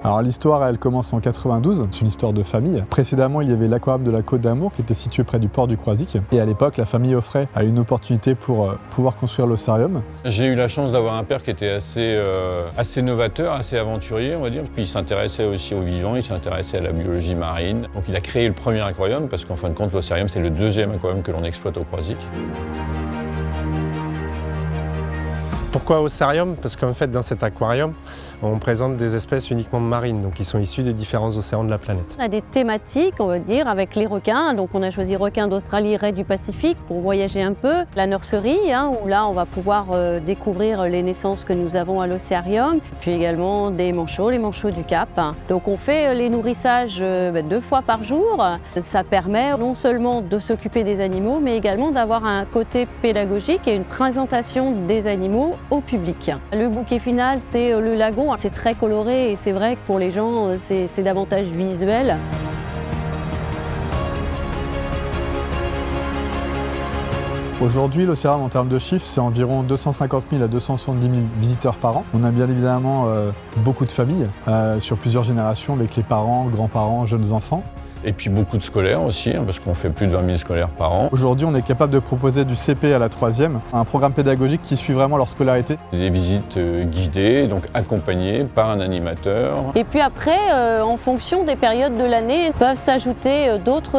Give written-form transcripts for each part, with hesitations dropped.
Alors l'histoire, elle commence en 92, c'est une histoire de famille. Précédemment, il y avait l'aquarium de la Côte d'Amour qui était situé près du port du Croisic. Et à l'époque, la famille offrait une opportunité pour pouvoir construire l'ossarium. J'ai eu la chance d'avoir un père qui était assez novateur, assez aventurier, on va dire. Puis il s'intéressait aussi aux vivants, il s'intéressait à la biologie marine. Donc il a créé le premier aquarium parce qu'en fin de compte, l'ossarium, c'est le deuxième aquarium que l'on exploite au Croisic. Pourquoi ossarium? Parce qu'en fait, dans cet aquarium, on présente des espèces uniquement marines, donc qui sont issues des différents océans de la planète. On a des thématiques, on va dire, avec les requins. Donc on a choisi requins d'Australie, raies du Pacifique pour voyager un peu. La nurserie, où là on va pouvoir découvrir les naissances que nous avons à l'Océarium. Puis également des manchots, les manchots du Cap. Donc on fait les nourrissages 2 fois par jour. Ça permet non seulement de s'occuper des animaux, mais également d'avoir un côté pédagogique et une présentation des animaux au public. Le bouquet final, c'est le lagon. C'est très coloré et c'est vrai que pour les gens, c'est davantage visuel. Aujourd'hui, l'Océarium, en termes de chiffres, c'est environ 250 000 à 270 000 visiteurs par an. On a bien évidemment beaucoup de familles sur plusieurs générations avec les parents, grands-parents, jeunes enfants. Et puis beaucoup de scolaires aussi, parce qu'on fait plus de 20 000 scolaires par an. Aujourd'hui, on est capable de proposer du CP à la 3e, un programme pédagogique qui suit vraiment leur scolarité. Des visites guidées, donc accompagnées par un animateur. Et puis après, en fonction des périodes de l'année, peuvent s'ajouter d'autres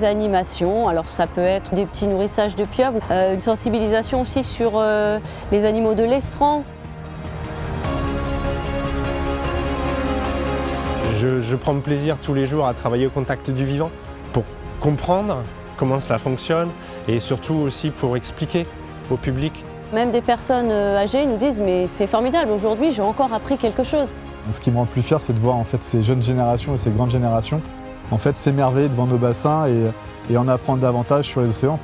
animations. Alors ça peut être des petits nourrissages de pieuvres, une sensibilisation aussi sur les animaux de l'estran. Je prends plaisir tous les jours à travailler au contact du vivant pour comprendre comment cela fonctionne et surtout aussi pour expliquer au public. Même des personnes âgées nous disent « mais c'est formidable, aujourd'hui j'ai encore appris quelque chose ». Ce qui me rend le plus fier, c'est de voir en fait ces jeunes générations et ces grandes générations s'émerveiller devant nos bassins et en apprendre davantage sur les océans.